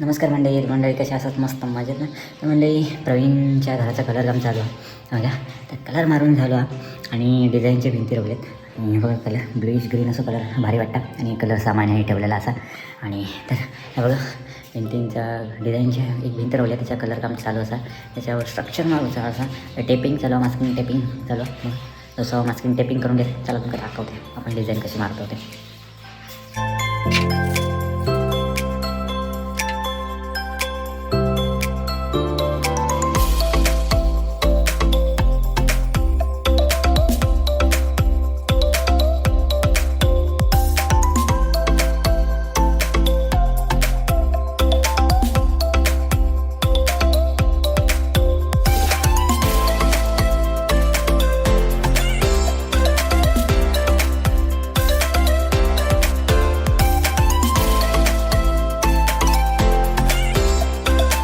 नमस्कार मंडळी कशा असतात मस्त मजेत ना. तर मंडळी प्रवीणच्या घराचा कलर काम चालू आहे बघा. तर कलर मारून झालो आणि डिझाईनचे भिंती रवलेत आणि बघा कलर ब्लूइश ग्रीन असं कलर भारी वाटतं आणि कलर सामान्य ठेवलेला असा. आणि तर हे बघा भिंतींचा डिझाईनच्या एक भिंत रवल्या त्याच्या कलर काम चालू असा. त्याच्यावर स्ट्रक्चर मारूचा असा टेपिंग चालू आहे, मास्किंग टेपिंग चालू आहे. मग तसं मास्किंग टेपिंग करून घे. चला तुमचं दाखवते आपण डिझाईन कशी मारतो ते.